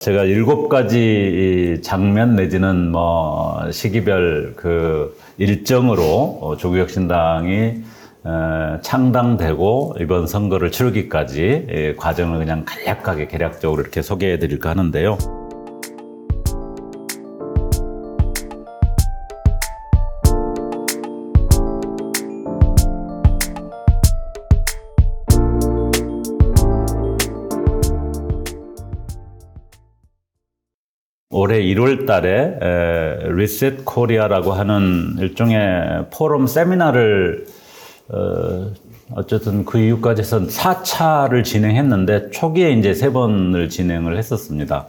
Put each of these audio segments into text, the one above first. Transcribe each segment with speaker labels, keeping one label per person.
Speaker 1: 제가 7가지 장면 내지는 시기별 그 일정으로 조국혁신당이 창당되고 이번 선거를 치르기까지 과정을 그냥 간략하게 개략적으로 이렇게 소개해 드릴까 하는데요. 올해 1월 달에 리셋 코리아라고 하는 일종의 포럼 세미나를 어쨌든 그 이후까지 해서 4차를 진행했는데 초기에 이제 3번을 진행을 했었습니다.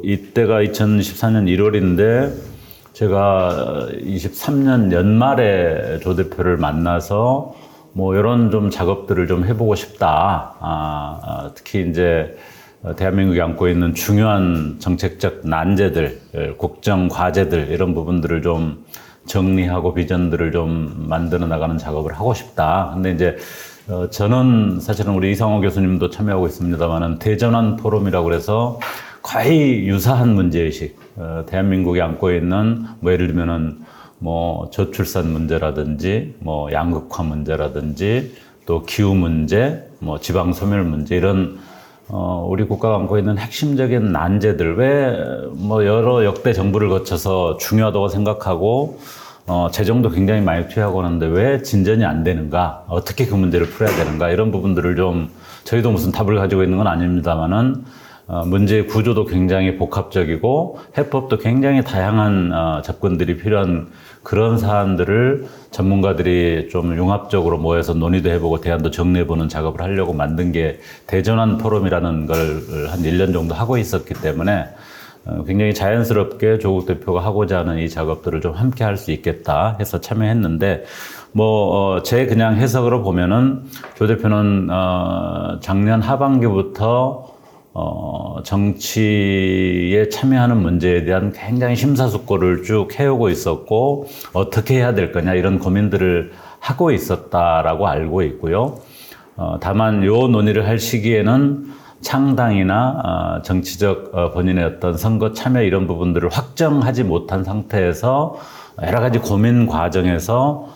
Speaker 1: 이때가 2024년 1월인데 제가 23년 연말에 조 대표를 만나서 이런 좀 작업들을 좀 해보고 싶다. 특히 이제 대한민국이 안고 있는 중요한 정책적 난제들, 국정 과제들 이런 부분들을 좀 정리하고 비전들을 좀 만들어 나가는 작업을 하고 싶다. 근데 이제 저는 사실은 우리 이상호 교수님도 참여하고 있습니다만은 대전환 포럼이라고 그래서 거의 유사한 문제의식, 대한민국이 안고 있는 예를 들면은 저출산 문제라든지 양극화 문제라든지 또 기후 문제, 지방 소멸 문제 이런 우리 국가가 안고 있는 핵심적인 난제들, 왜 여러 역대 정부를 거쳐서 중요하다고 생각하고 재정도 굉장히 많이 투여하고 하는데 왜 진전이 안 되는가, 어떻게 그 문제를 풀어야 되는가, 이런 부분들을 좀 저희도 무슨 답을 가지고 있는 건 아닙니다만은 문제의 구조도 굉장히 복합적이고 해법도 굉장히 다양한 접근들이 필요한 그런 사안들을 전문가들이 좀 융합적으로 모여서 논의도 해보고 대안도 정리해보는 작업을 하려고 만든 게 대전환 포럼이라는 걸 한 1년 정도 하고 있었기 때문에 굉장히 자연스럽게 조국 대표가 하고자 하는 이 작업들을 좀 함께 할 수 있겠다 해서 참여했는데 제 그냥 해석으로 보면은 조 대표는 작년 하반기부터 정치에 참여하는 문제에 대한 굉장히 심사숙고를 쭉 해오고 있었고 어떻게 해야 될 거냐 이런 고민들을 하고 있었다라고 알고 있고요. 다만 요 논의를 할 시기에는 창당이나 정치적 본인의 어떤 선거 참여 이런 부분들을 확정하지 못한 상태에서 여러 가지 고민 과정에서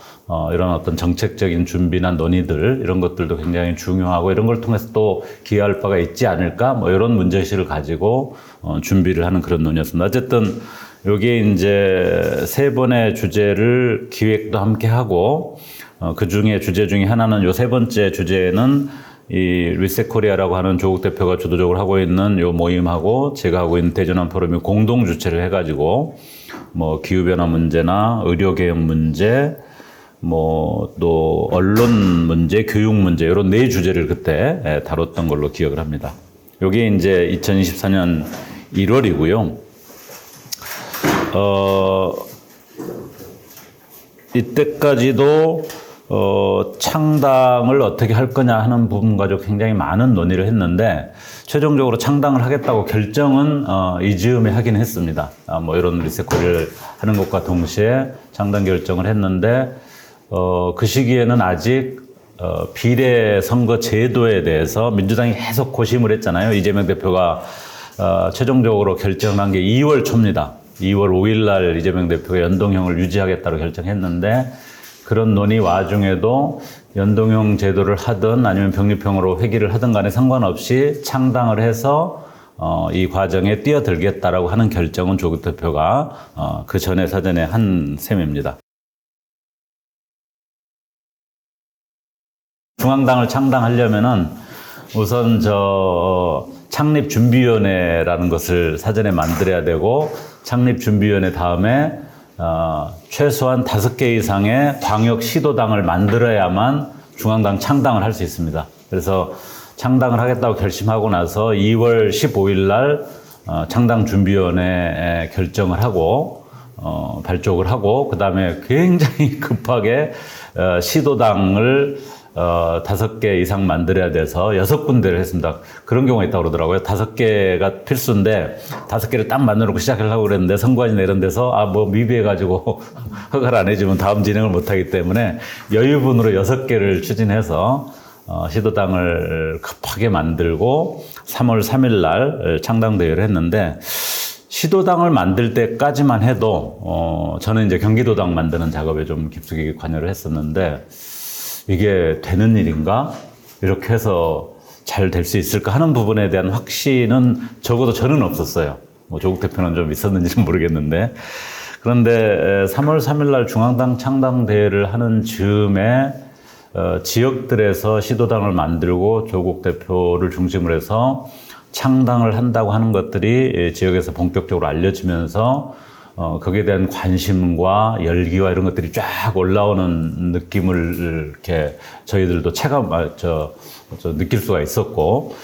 Speaker 1: 이런 어떤 정책적인 준비나 논의들 이런 것들도 굉장히 중요하고 이런 걸 통해서 또 기여할 바가 있지 않을까 이런 문제의식을 가지고 준비를 하는 그런 논의였습니다. 어쨌든 여기에 이제 3번의 주제를 기획도 함께 하고 그 중에 주제 중에 하나는 요 3번째 주제는 이 리셋 코리아라고 하는 조국 대표가 주도적으로 하고 있는 요 모임하고 제가 하고 있는 대전환 포럼이 공동 주최를 해가지고 기후변화 문제나 의료개혁 문제 또 언론 문제, 교육 문제 이런 4주제를 그때 다뤘던 걸로 기억을 합니다. 요게 이제 2024년 1월이고요. 이때까지도 창당을 어떻게 할 거냐 하는 부분 가지고 굉장히 많은 논의를 했는데 최종적으로 창당을 하겠다고 결정은 이즈음에 하긴 했습니다. 이런 리셋코리를 하는 것과 동시에 창당 결정을 했는데 그 시기에는 아직 비례 선거 제도에 대해서 민주당이 계속 고심을 했잖아요. 이재명 대표가 최종적으로 결정한 게 2월 초입니다. 2월 5일 날 이재명 대표가 연동형을 유지하겠다고 결정했는데 그런 논의 와중에도 연동형 제도를 하든 아니면 병립형으로 회귀를 하든 간에 상관없이 창당을 해서 이 과정에 뛰어들겠다라고 하는 결정은 조국 대표가 그 전에 사전에 한 셈입니다. 중앙당을 창당하려면은 우선 창립준비위원회라는 것을 사전에 만들어야 되고 창립준비위원회 다음에 최소한 5개 이상의 광역시도당을 만들어야만 중앙당 창당을 할 수 있습니다. 그래서 창당을 하겠다고 결심하고 나서 2월 15일 날 창당준비위원회 결정을 하고 발족을 하고 그 다음에 굉장히 급하게 시도당을 5개 이상 만들어야 돼서 6군데를 했습니다. 그런 경우가 있다고 그러더라고요. 5개가 필수인데 5개를 딱 만들어놓고 시작하려고 그랬는데 선관위나 이런 데서 미비해가지고 허가를 안 해주면 다음 진행을 못하기 때문에 여유분으로 6개를 추진해서 시도당을 급하게 만들고 3월 3일 날 창당대회를 했는데 시도당을 만들 때까지만 해도 저는 이제 경기도당 만드는 작업에 좀 깊숙이 관여를 했었는데 이게 되는 일인가? 이렇게 해서 잘 될 수 있을까 하는 부분에 대한 확신은 적어도 저는 없었어요. 뭐 조국 대표는 좀 있었는지는 모르겠는데. 그런데 3월 3일 날 중앙당 창당대회를 하는 즈음에 지역들에서 시도당을 만들고 조국 대표를 중심으로 해서 창당을 한다고 하는 것들이 지역에서 본격적으로 알려지면서 거기에 대한 관심과 열기와 이런 것들이 쫙 올라오는 느낌을 이렇게 저희들도 느낄 수가 있었고,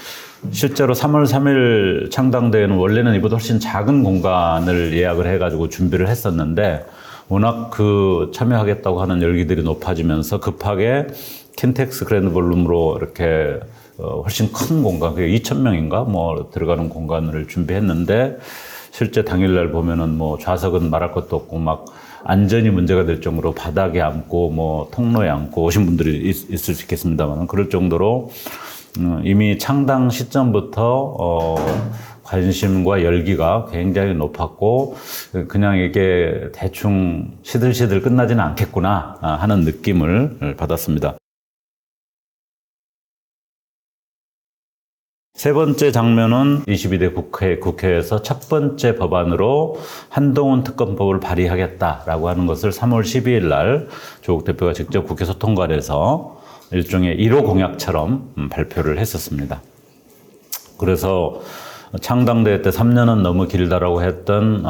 Speaker 1: 실제로 3월 3일 창당대회는 원래는 이보다 훨씬 작은 공간을 예약을 해가지고 준비를 했었는데 워낙 참여하겠다고 하는 열기들이 높아지면서 급하게 킨텍스 그랜드 볼룸으로 이렇게 훨씬 큰 공간, 그게 2,000명인가 뭐 들어가는 공간을 준비했는데 실제 당일날 보면은 뭐 좌석은 말할 것도 없고 막 안전이 문제가 될 정도로 바닥에 앉고 뭐 통로에 앉고 오신 분들이 있을 수 있겠습니다만 그럴 정도로 이미 창당 시점부터 관심과 열기가 굉장히 높았고 그냥 이게 대충 시들시들 끝나지는 않겠구나 하는 느낌을 받았습니다. 세 번째 장면은 22대 국회에서 첫 번째 법안으로 한동훈 특검법을 발의하겠다라고 하는 것을 3월 12일 날 조국 대표가 직접 국회 소통관에서 일종의 1호 공약처럼 발표를 했었습니다. 그래서 창당대회 때 3년은 너무 길다라고 했던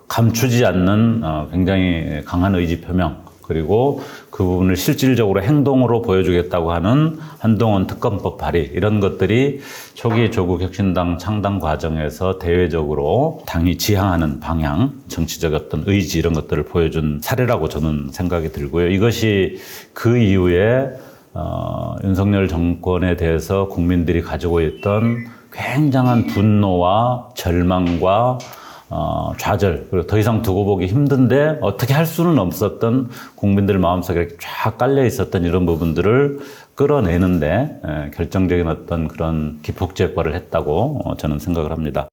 Speaker 1: 감추지 않는 굉장히 강한 의지 표명, 그리고 그 부분을 실질적으로 행동으로 보여주겠다고 하는 한동훈 특검법 발의, 이런 것들이 초기 조국 혁신당 창당 과정에서 대외적으로 당이 지향하는 방향, 정치적 어떤 의지 이런 것들을 보여준 사례라고 저는 생각이 들고요. 이것이 그 이후에 윤석열 정권에 대해서 국민들이 가지고 있던 굉장한 분노와 절망과 좌절, 그리고 더 이상 두고 보기 힘든데 어떻게 할 수는 없었던 국민들 마음속에 이렇게 쫙 깔려 있었던 이런 부분들을 끌어내는데 결정적인 어떤 그런 기폭제 역할을 했다고 저는 생각을 합니다.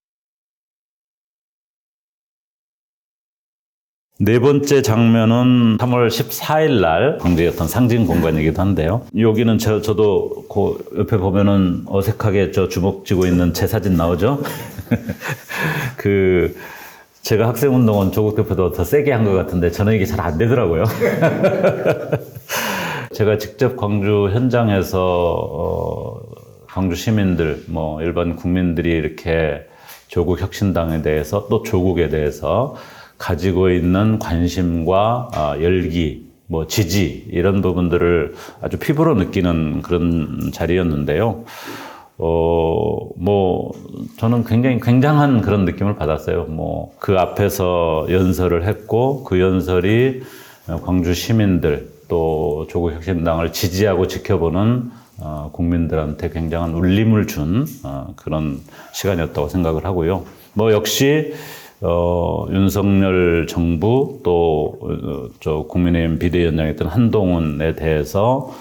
Speaker 1: 네 번째 장면은 3월 14일 날 광주의 어떤 상징 공간이기도 한데요. 여기는 저도 그 옆에 보면은 어색하게 주먹 쥐고 있는 제 사진 나오죠? 제가 학생운동은 조국 대표도 더 세게 한 것 같은데 저는 이게 잘 안 되더라고요. 제가 직접 광주 현장에서 광주 시민들, 일반 국민들이 이렇게 조국 혁신당에 대해서 또 조국에 대해서 가지고 있는 관심과 열기, 지지 이런 부분들을 아주 피부로 느끼는 그런 자리였는데요. 저는 굉장한 그런 느낌을 받았어요. 그 앞에서 연설을 했고, 그 연설이 광주 시민들, 또 조국 혁신당을 지지하고 지켜보는 국민들한테 굉장한 울림을 준 그런 시간이었다고 생각을 하고요. 역시 윤석열 정부 또 국민의힘 비대위원장이었던 한동훈에 대해서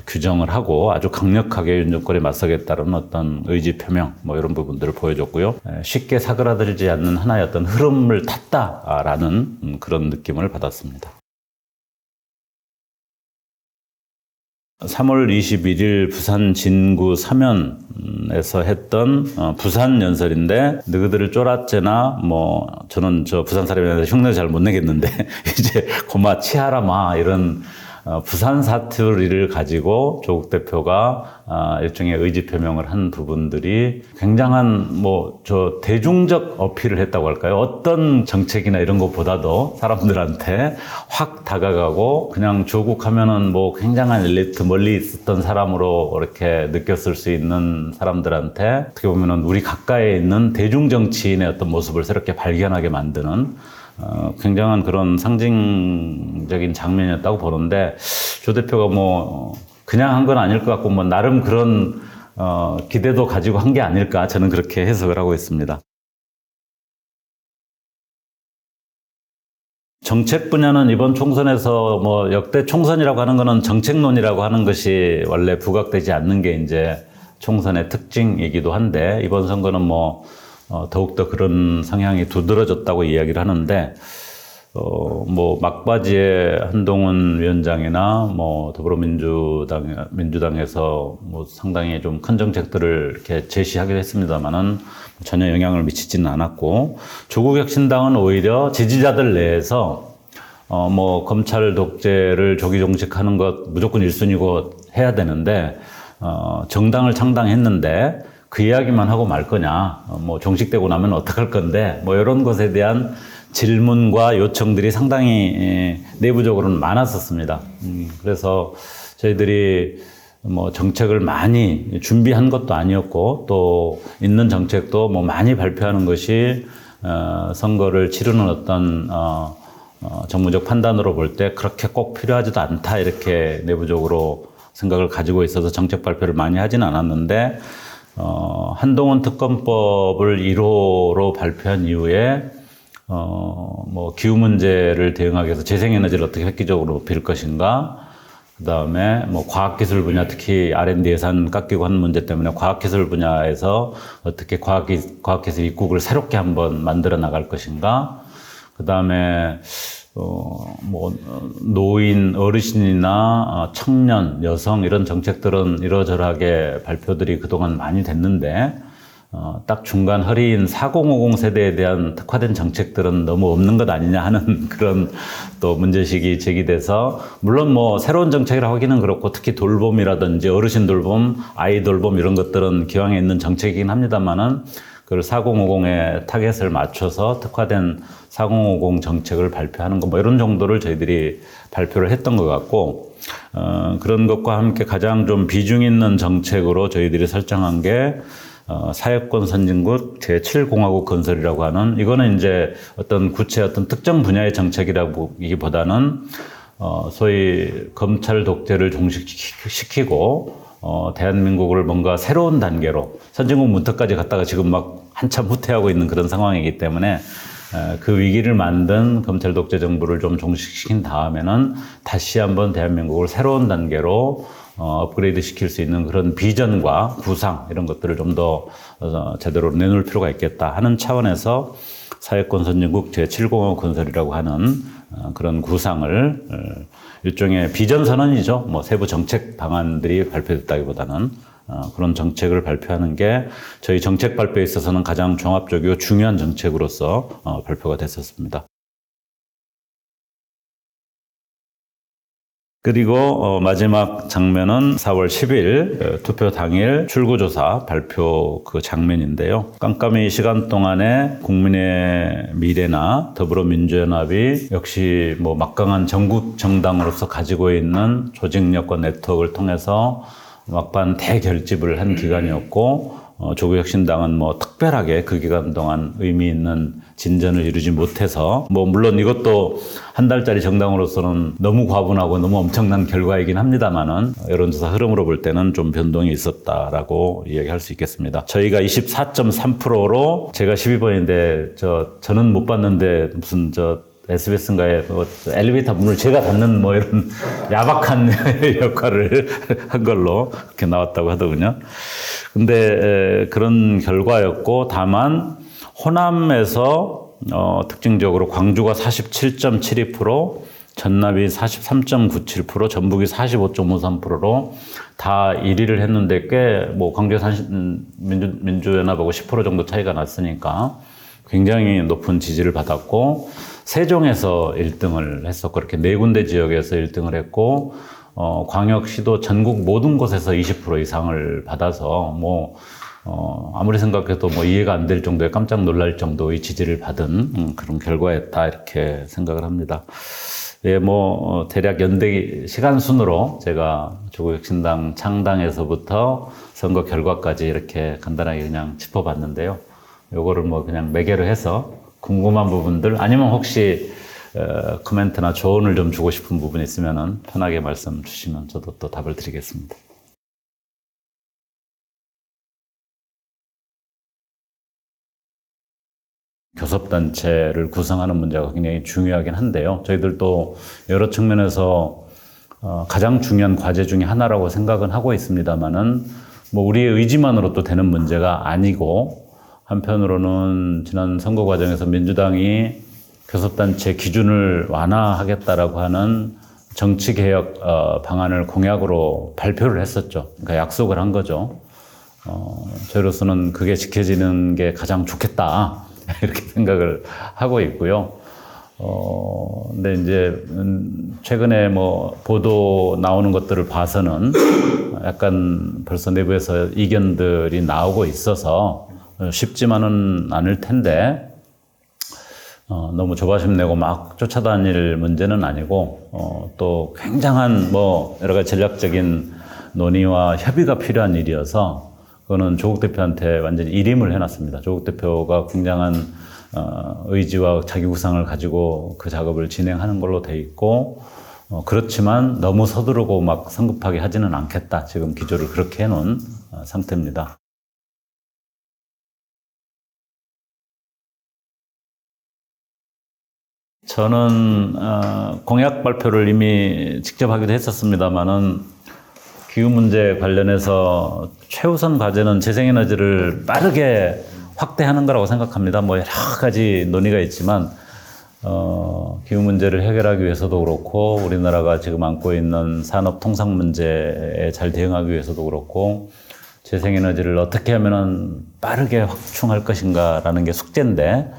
Speaker 1: 규정을 하고 아주 강력하게 윤 정권에 맞서겠다는 어떤 의지 표명 이런 부분들을 보여줬고요. 쉽게 사그라들지 않는 하나의 어떤 흐름을 탔다라는 그런 느낌을 받았습니다. 3월 21일 부산 진구 서면에서 했던 부산 연설인데, 너희들을 쫄았제나 저는 부산 사람이라서 흉내 잘 못 내겠는데 이제 고마 치하라 마 이런 부산 사투리를 가지고 조국 대표가 일종의 의지 표명을 한 부분들이 굉장한 대중적 어필을 했다고 할까요? 어떤 정책이나 이런 것보다도 사람들한테 확 다가가고, 그냥 조국 하면은 굉장한 엘리트, 멀리 있었던 사람으로 이렇게 느꼈을 수 있는 사람들한테 어떻게 보면은 우리 가까이에 있는 대중 정치인의 어떤 모습을 새롭게 발견하게 만드는 굉장한 그런 상징적인 장면이었다고 보는데, 조 대표가 그냥 한 건 아닐 것 같고, 나름 그런 기대도 가지고 한 게 아닐까, 저는 그렇게 해석을 하고 있습니다. 정책 분야는 이번 총선에서 뭐 역대 총선이라고 하는 거는 정책론이라고 하는 것이 원래 부각되지 않는 게 이제 총선의 특징이기도 한데 이번 선거는 뭐 더욱더 그런 성향이 두드러졌다고 이야기를 하는데 뭐 막바지에 한동훈 위원장이나 뭐 민주당에서 뭐 상당히 좀 큰 정책들을 이렇게 제시하기도 했습니다만은 전혀 영향을 미치지는 않았고 조국혁신당은 오히려 지지자들 내에서 뭐 검찰 독재를 조기 종식하는 것 무조건 1순위고 해야 되는데 정당을 창당했는데 그 이야기만 하고 말 거냐, 뭐 종식되고 나면 어떡할 건데 뭐 이런 것에 대한 질문과 요청들이 상당히 내부적으로는 많았었습니다. 그래서 저희들이 뭐 정책을 많이 준비한 것도 아니었고 또 있는 정책도 뭐 많이 발표하는 것이 선거를 치르는 어떤 정무적 판단으로 볼 때 그렇게 꼭 필요하지도 않다 이렇게 내부적으로 생각을 가지고 있어서 정책 발표를 많이 하지는 않았는데 한동훈 특검법을 1호로 발표한 이후에 뭐 기후 문제를 대응하기 위해서 재생에너지를 어떻게 획기적으로 높일 것인가, 그 다음에 뭐 과학기술 분야 특히 R&D 예산 깎이고 하는 문제 때문에 과학기술 분야에서 어떻게 과학기술 입국을 새롭게 한번 만들어 나갈 것인가, 그 다음에 뭐 노인, 어르신이나 청년, 여성 이런 정책들은 이러저러하게 발표들이 그동안 많이 됐는데 딱 중간 허리인 4050 세대에 대한 특화된 정책들은 너무 없는 것 아니냐 하는 그런 또 문제식이 제기돼서 물론 뭐 새로운 정책이라고 하기는 그렇고 특히 돌봄이라든지 어르신 돌봄, 아이 돌봄 이런 것들은 기왕에 있는 정책이긴 합니다만은 그걸 4050에 타겟을 맞춰서 특화된 4050 정책을 발표하는 거 뭐 이런 정도를 저희들이 발표를 했던 것 같고 그런 것과 함께 가장 좀 비중 있는 정책으로 저희들이 설정한 게 사회권 선진국 제7공화국 건설이라고 하는 이거는 이제 어떤 어떤 특정 분야의 정책이라기보다는 소위 검찰 독재를 종식시키고 대한민국을 뭔가 새로운 단계로 선진국 문턱까지 갔다가 지금 막 한참 후퇴하고 있는 그런 상황이기 때문에 그 위기를 만든 검찰 독재 정부를 좀 종식시킨 다음에는 다시 한번 대한민국을 새로운 단계로 업그레이드 시킬 수 있는 그런 비전과 구상 이런 것들을 좀 더 제대로 내놓을 필요가 있겠다 하는 차원에서 사회권 선진국 제7공화국 건설이라고 하는 그런 구상을 일종의 비전 선언이죠. 뭐 세부 정책 방안들이 발표됐다기보다는 그런 정책을 발표하는 게 저희 정책 발표에 있어서는 가장 종합적이고 중요한 정책으로서 발표가 됐었습니다. 그리고 마지막 장면은 4월 10일 투표 당일 출구조사 발표 그 장면인데요. 깜깜이 시간 동안에 국민의 미래나 더불어민주연합이 역시 뭐 막강한 전국 정당으로서 가지고 있는 조직력과 네트워크를 통해서 막판 대결집을 한 기간이었고 조국혁신당은 뭐 특별하게 그 기간 동안 의미 있는 진전을 이루지 못해서 뭐 물론 이것도 한 달짜리 정당으로서는 너무 과분하고 너무 엄청난 결과이긴 합니다만은 여론조사 흐름으로 볼 때는 좀 변동이 있었다라고 이야기할 수 있겠습니다. 저희가 24.3%로 제가 12번인데 저는 못 봤는데 무슨 SBS인가에 엘리베이터 문을 제가 닫는 뭐 이런 야박한 역할을 한 걸로 그렇게 나왔다고 하더군요. 근데 그런 결과였고 다만 호남에서 특징적으로 광주가 47.72%, 전남이 43.97%, 전북이 45.53%로 다 1위를 했는데 꽤 뭐 광주 민주연합하고 10% 정도 차이가 났으니까 굉장히 높은 지지를 받았고 세종에서 1등을 했었고 이렇게 네 군데 지역에서 1등을 했고 광역시도 전국 모든 곳에서 20% 이상을 받아서 뭐 아무리 생각해도 뭐 이해가 안 될 정도의 깜짝 놀랄 정도의 지지를 받은 그런 결과였다 이렇게 생각을 합니다. 예, 뭐 대략 연대 시간 순으로 제가 조국혁신당 창당에서부터 선거 결과까지 이렇게 간단하게 그냥 짚어봤는데요. 요거를 뭐 그냥 매개로 해서 궁금한 부분들 아니면 혹시 코멘트나 조언을 좀 주고 싶은 부분이 있으면 편하게 말씀 주시면 저도 또 답을 드리겠습니다. 교섭단체를 구성하는 문제가 굉장히 중요하긴 한데요. 저희들도 여러 측면에서 가장 중요한 과제 중에 하나라고 생각은 하고 있습니다만은 뭐 우리의 의지만으로 또 되는 문제가 아니고, 한편으로는 지난 선거 과정에서 민주당이 교섭단체 기준을 완화하겠다라고 하는 정치개혁 방안을 공약으로 발표를 했었죠. 그러니까 약속을 한 거죠. 저희로서는 그게 지켜지는 게 가장 좋겠다 이렇게 생각을 하고 있고요. 근데 이제 최근에 뭐 보도 나오는 것들을 봐서는 약간 벌써 내부에서 이견들이 나오고 있어서 쉽지만은 않을 텐데, 너무 조바심 내고 막 쫓아다닐 문제는 아니고, 또 굉장한 뭐 여러 가지 전략적인 논의와 협의가 필요한 일이어서 그거는 조국 대표한테 완전히 일임을 해놨습니다. 조국 대표가 굉장한 의지와 자기 구상을 가지고 그 작업을 진행하는 걸로 돼 있고, 그렇지만 너무 서두르고 막 성급하게 하지는 않겠다. 지금 기조를 그렇게 해놓은 상태입니다. 저는 공약 발표를 이미 직접 하기도 했었습니다만은, 기후 문제 관련해서 최우선 과제는 재생에너지를 빠르게 확대하는 거라고 생각합니다. 뭐 여러 가지 논의가 있지만, 기후 문제를 해결하기 위해서도 그렇고, 우리나라가 지금 안고 있는 산업 통상 문제에 잘 대응하기 위해서도 그렇고, 재생에너지를 어떻게 하면은 빠르게 확충할 것인가라는 게 숙제인데,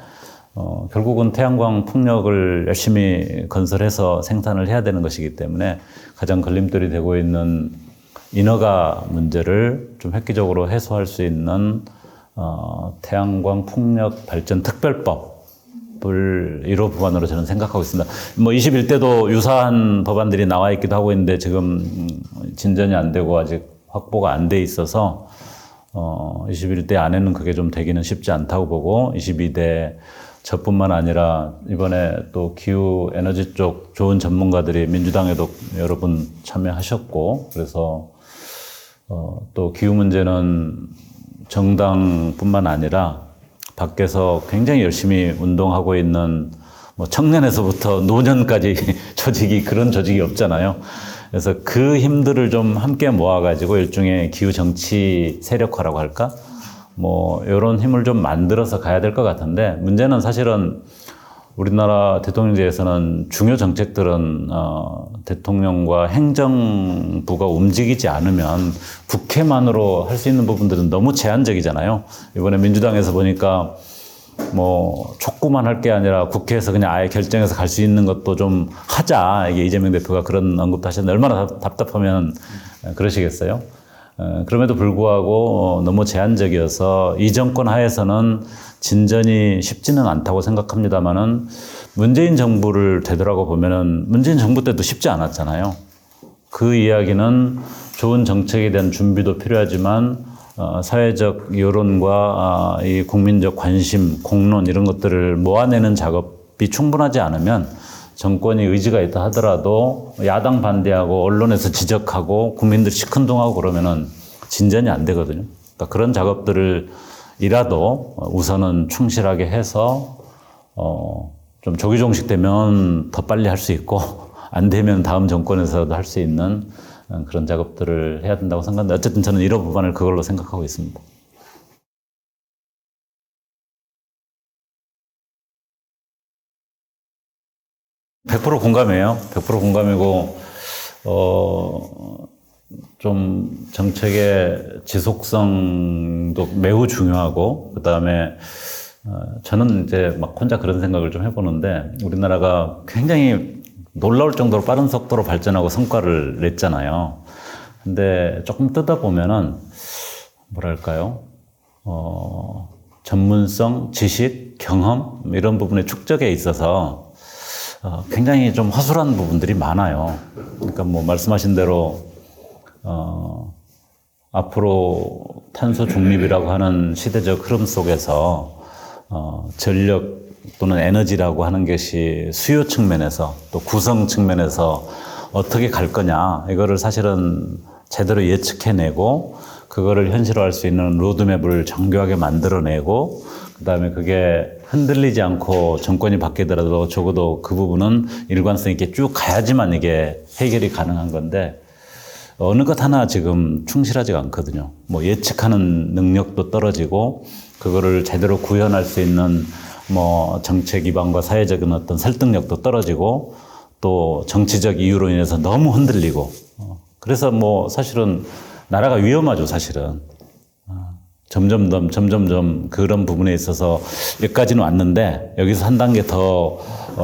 Speaker 1: 결국은 태양광 풍력을 열심히 건설해서 생산을 해야 되는 것이기 때문에 가장 걸림돌이 되고 있는 인허가 문제를 좀 획기적으로 해소할 수 있는 태양광 풍력 발전 특별법을 1호 법안으로 저는 생각하고 있습니다. 뭐 21대도 유사한 법안들이 나와 있기도 하고 있는데 지금 진전이 안 되고 아직 확보가 안 돼 있어서 21대 안에는 그게 좀 되기는 쉽지 않다고 보고, 22대 저뿐만 아니라 이번에 또 기후 에너지 쪽 좋은 전문가들이 민주당에도 여러 분 참여하셨고, 그래서 또 기후 문제는 정당뿐만 아니라 밖에서 굉장히 열심히 운동하고 있는 뭐 청년에서부터 노년까지 조직이, 그런 조직이 없잖아요. 그래서 그 힘들을 좀 함께 모아가지고 일종의 기후 정치 세력화라고 할까? 뭐 이런 힘을 좀 만들어서 가야 될 것 같은데, 문제는 사실은 우리나라 대통령제에서는 중요 정책들은 대통령과 행정부가 움직이지 않으면 국회만으로 할 수 있는 부분들은 너무 제한적이잖아요. 이번에 민주당에서 보니까 뭐 촉구만 할 게 아니라 국회에서 그냥 아예 결정해서 갈 수 있는 것도 좀 하자, 이게 이재명 대표가 그런 언급도 하셨는데 얼마나 답답하면 그러시겠어요? 그럼에도 불구하고 너무 제한적이어서 이 정권 하에서는 진전이 쉽지는 않다고 생각합니다만은, 문재인 정부를 되돌아가 보면은 문재인 정부 때도 쉽지 않았잖아요. 그 이야기는 좋은 정책에 대한 준비도 필요하지만 사회적 여론과 이 국민적 관심, 공론 이런 것들을 모아내는 작업이 충분하지 않으면, 정권이 의지가 있다 하더라도 야당 반대하고 언론에서 지적하고 국민들 시큰둥하고 그러면은 진전이 안 되거든요. 그러니까 그런 작업들을 이라도 우선은 충실하게 해서 좀 조기종식 되면 더 빨리 할 수 있고, 안 되면 다음 정권에서도 할 수 있는 그런 작업들을 해야 된다고 생각합니다. 어쨌든 저는 1호 법안을 그걸로 생각하고 있습니다. 100% 공감해요. 100% 공감이고, 좀 정책의 지속성도 매우 중요하고, 그 다음에 저는 이제 막 혼자 그런 생각을 좀 해보는데, 우리나라가 굉장히 놀라울 정도로 빠른 속도로 발전하고 성과를 냈잖아요. 근데 조금 뜯어보면은, 뭐랄까요? 전문성, 지식, 경험, 이런 부분의 축적에 있어서 굉장히 좀 허술한 부분들이 많아요. 그러니까 뭐 말씀하신 대로 앞으로 탄소 중립이라고 하는 시대적 흐름 속에서 전력 또는 에너지라고 하는 것이 수요 측면에서 또 구성 측면에서 어떻게 갈 거냐, 이거를 사실은 제대로 예측해내고 그거를 현실화할 수 있는 로드맵을 정교하게 만들어내고, 그다음에 그게 흔들리지 않고 정권이 바뀌더라도 적어도 그 부분은 일관성 있게 쭉 가야지만 이게 해결이 가능한 건데 어느 것 하나 지금 충실하지가 않거든요. 뭐 예측하는 능력도 떨어지고 그거를 제대로 구현할 수 있는 뭐 정책 기반과 사회적인 어떤 설득력도 떨어지고 또 정치적 이유로 인해서 너무 흔들리고 그래서 뭐 사실은 나라가 위험하죠, 사실은. 점점점 그런 부분에 있어서 여기까지는 왔는데 여기서 한 단계 더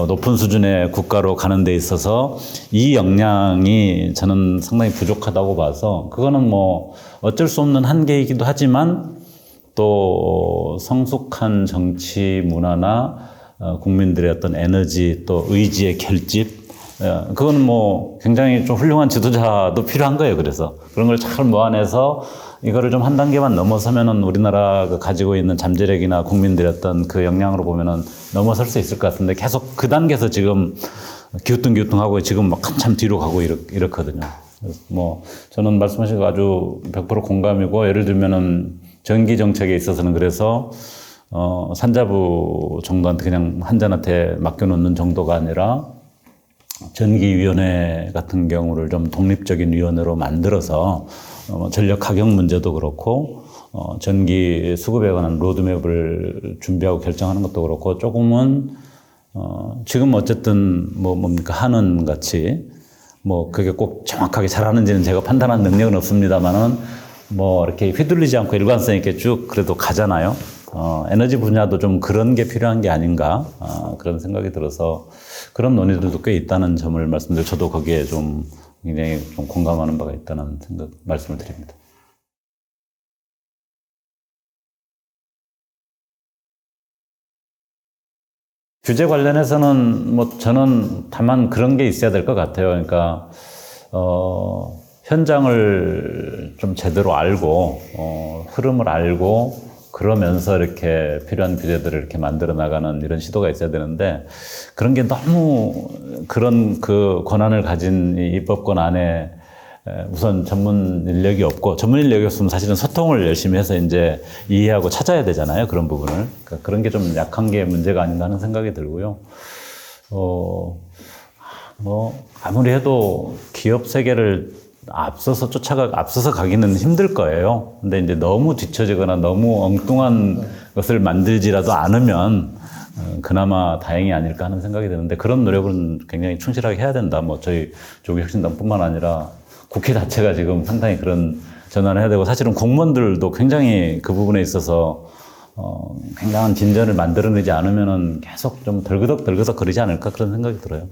Speaker 1: 높은 수준의 국가로 가는 데 있어서 이 역량이 저는 상당히 부족하다고 봐서 그거는 뭐 어쩔 수 없는 한계이기도 하지만 또 성숙한 정치 문화나 국민들의 어떤 에너지 또 의지의 결집 그건 뭐 굉장히 좀 훌륭한 지도자도 필요한 거예요. 그래서 그런 걸 잘 모아내서 이거를 좀 한 단계만 넘어서면은 우리나라가 가지고 있는 잠재력이나 국민들의 어떤 그 역량으로 보면은 넘어설 수 있을 것 같은데 계속 그 단계에서 지금 기우뚱기우뚱하고 지금 막 한참 뒤로 가고 이렇거든요. 그래서 뭐 저는 말씀하신 거 아주 100% 공감이고 예를 들면은 전기 정책에 있어서는 그래서 산자부 정도한테 그냥 한전한테 맡겨놓는 정도가 아니라 전기위원회 같은 경우를 좀 독립적인 위원회로 만들어서 전력 가격 문제도 그렇고 전기 수급에 관한 로드맵을 준비하고 결정하는 것도 그렇고 조금은 지금 어쨌든 뭡니까 한원 같이 뭐 그게 꼭 정확하게 잘하는지는 제가 판단할 능력은 없습니다만은 뭐 이렇게 휘둘리지 않고 일관성 있게 쭉 그래도 가잖아요. 에너지 분야도 좀 그런 게 필요한 게 아닌가 그런 생각이 들어서 그런 논의들도 꽤 있다는 점을 말씀드리고 저도 거기에 좀 굉장히 좀 공감하는 바가 있다는 생각 말씀을 드립니다. 규제 관련해서는 뭐 저는 다만 그런 게 있어야 될 것 같아요. 그러니까 현장을 좀 제대로 알고 흐름을 알고 그러면서 이렇게 필요한 규제들을 이렇게 만들어 나가는 이런 시도가 있어야 되는데 그런 게 너무 그런 그 권한을 가진 이 입법권 안에 우선 전문 인력이 없고 전문 인력이 없으면 사실은 소통을 열심히 해서 이제 이해하고 찾아야 되잖아요. 그런 부분을. 그러니까 그런 게 좀 약한 게 문제가 아닌가 하는 생각이 들고요. 뭐 아무리 해도 기업 세계를 앞서서 가기는 힘들 거예요. 근데 이제 너무 뒤처지거나 너무 엉뚱한 것을 만들지라도 않으면 그나마 다행이 아닐까 하는 생각이 드는데 그런 노력은 굉장히 충실하게 해야 된다. 뭐 저희 조국혁신당뿐만 아니라 국회 자체가 지금 상당히 그런 전환을 해야 되고 사실은 공무원들도 굉장히 그 부분에 있어서 굉장한 진전을 만들어내지 않으면은 계속 좀 덜그덕 거리지 않을까 그런 생각이 들어요.